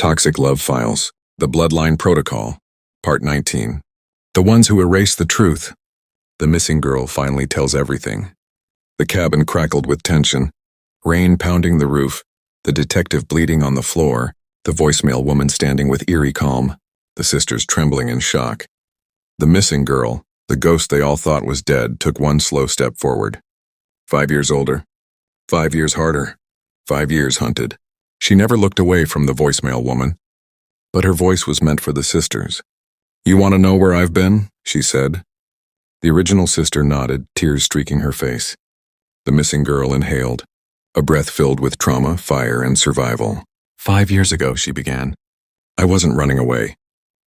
Toxic Love Files, The Bloodline Protocol, Part 19. The Ones Who Erase the Truth. The missing girl finally tells everything. The cabin crackled with tension. Rain pounding the roof, the detective bleeding on the floor, the voicemail woman standing with eerie calm, the sisters trembling in shock. The missing girl, the ghost they all thought was dead, took one slow step forward. 5 years older. 5 years harder. 5 years hunted. She never looked away from the voicemail woman. But her voice was meant for the sisters. "You want to know where I've been?" she said. The original sister nodded, tears streaking her face. The missing girl inhaled, a breath filled with trauma, fire, and survival. 5 years ago, she began. I wasn't running away.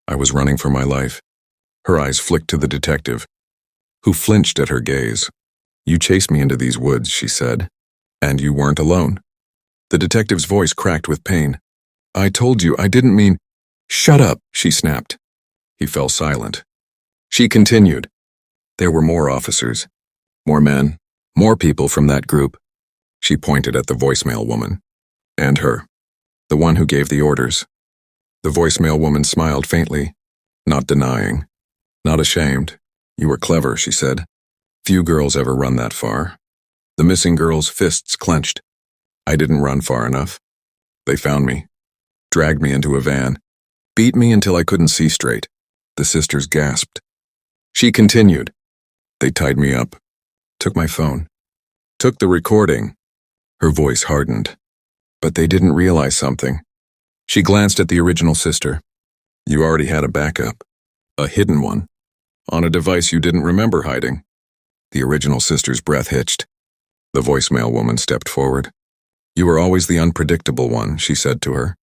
I was running for my life. Her eyes flicked to the detective, who flinched at her gaze. "You chased me into these woods," she said. "And you weren't alone." The detective's voice cracked with pain. "I told you, I didn't mean—" "Shut up," she snapped. He fell silent. She continued. "There were more officers, more men, more people from that group." She pointed at the voicemail woman. "And her, the one who gave the orders." The voicemail woman smiled faintly, not denying, not ashamed. "You were clever," she said. "Few girls ever run that far." The missing girl's fists clenched. "I didn't run far enough. They found me, dragged me into a van, beat me until I couldn't see straight." The sisters gasped. She continued. "They tied me up, took my phone, took the recording." Her voice hardened. "But they didn't realize something." She glanced at the original sister. "You already had a backup, a hidden one, on a device you didn't remember hiding." The original sister's breath hitched. The voicemail woman stepped forward. "You were always the unpredictable one," she said to her.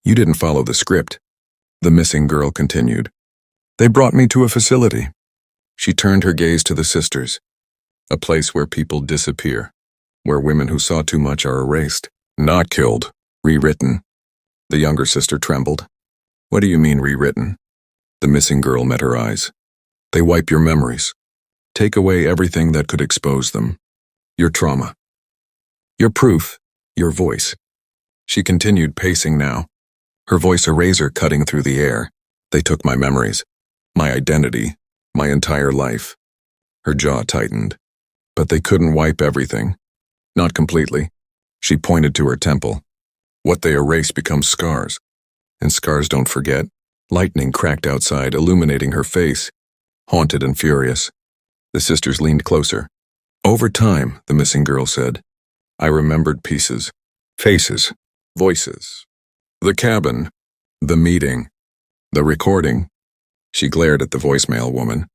"You didn't follow the script." The missing girl continued. "They brought me to a facility." She turned her gaze to the sisters. "A place where people disappear, where women who saw too much are erased, not killed, rewritten." The younger sister trembled. "What do you mean rewritten?" The missing girl met her eyes. "They wipe your memories, take away everything that could expose them. Your trauma, your proof, your voice." She continued, pacing now, her voice a razor cutting through the air. "They took my memories, my identity, my entire life." Her jaw tightened. "But they couldn't wipe everything. Not completely." She pointed to her temple. "What they erase becomes scars. And scars don't forget." Lightning cracked outside, illuminating her face, haunted and furious. The sisters leaned closer. "Over time," the missing girl said, "I remembered pieces, faces, voices. The cabin, the meeting, the recording." She glared at the voicemail woman.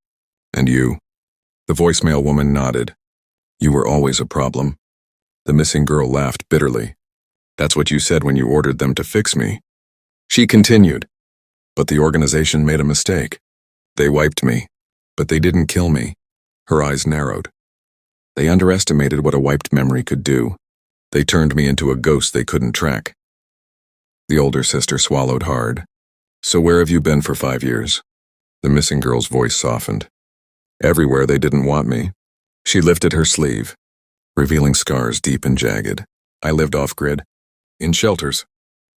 "And you?" The voicemail woman nodded. "You were always a problem." The missing girl laughed bitterly. "That's what you said when you ordered them to fix me." She continued. "But the organization made a mistake. They wiped me, but they didn't kill me." Her eyes narrowed. "They underestimated what a wiped memory could do. They turned me into a ghost they couldn't track." The older sister swallowed hard. "So where have you been for 5 years?" The missing girl's voice softened. "Everywhere they didn't want me." She lifted her sleeve, revealing scars deep and jagged. "I lived off-grid, in shelters,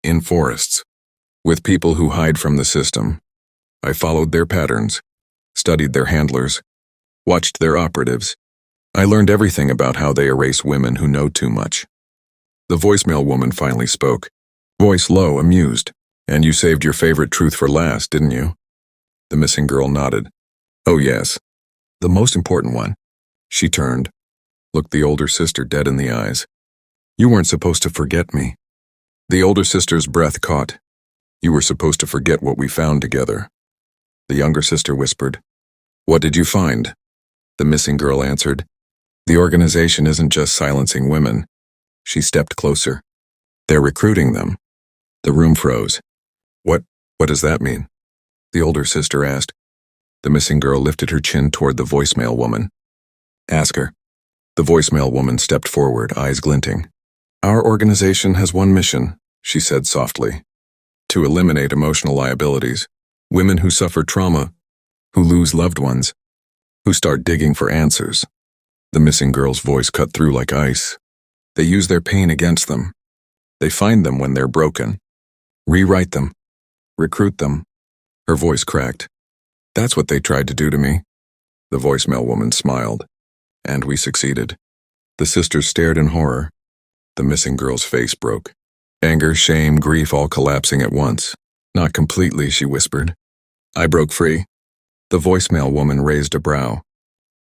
in forests, with people who hide from the system. I followed their patterns, studied their handlers, watched their operatives. I learned everything about how they erase women who know too much." The voicemail woman finally spoke, voice low, amused. "And you saved your favorite truth for last, didn't you?" The missing girl nodded. "Oh yes, the most important one." She turned, looked the older sister dead in the eyes. "You weren't supposed to forget me." The older sister's breath caught. "You were supposed to forget what we found together." The younger sister whispered, "What did you find?" The missing girl answered, "The organization isn't just silencing women." She stepped closer. "They're recruiting them." The room froze. What does that mean?" the older sister asked. The missing girl lifted her chin toward the voicemail woman. "Ask her." The voicemail woman stepped forward, eyes glinting. "Our organization has one mission," she said softly. "To eliminate emotional liabilities. Women who suffer trauma, who lose loved ones, who start digging for answers." The missing girl's voice cut through like ice. "They use their pain against them. They find them when they're broken, Rewrite them. Recruit them. Her voice cracked. That's what they tried to do to me. The voicemail woman smiled. And we succeeded. The sisters stared in horror. The missing girl's face broke. Anger, shame, grief all collapsing at once. Not completely, she whispered. I broke free. The voicemail woman raised a brow.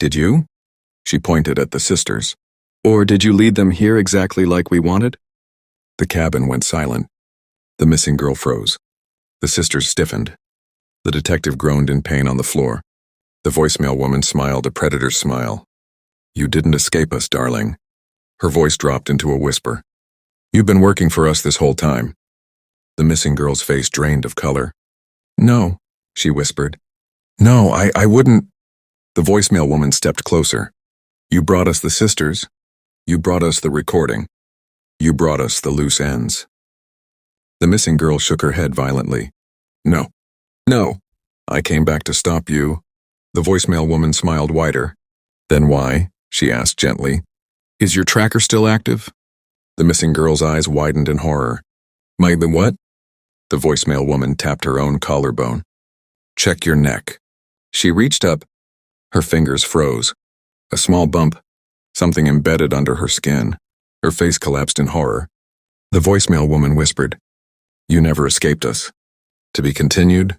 Did you? She pointed at the sisters. Or did you lead them here exactly like we wanted? The cabin went silent. The missing girl froze. The sisters stiffened. The detective groaned in pain on the floor. The voicemail woman smiled a predator's smile. You didn't escape us, darling. Her voice dropped into a whisper. You've been working for us this whole time. The missing girl's face drained of color. No, she whispered. No, I wouldn't. The voicemail woman stepped closer. You brought us the sisters. You brought us the recording. You brought us the loose ends. The missing girl shook her head violently. No. No. I came back to stop you. The voicemail woman smiled wider. Then why? She asked gently. Is your tracker still active? The missing girl's eyes widened in horror. The what? The voicemail woman tapped her own collarbone. Check your neck. She reached up. Her fingers froze. A small bump. Something embedded under her skin. Her face collapsed in horror. The voicemail woman whispered. You never escaped us. To be continued?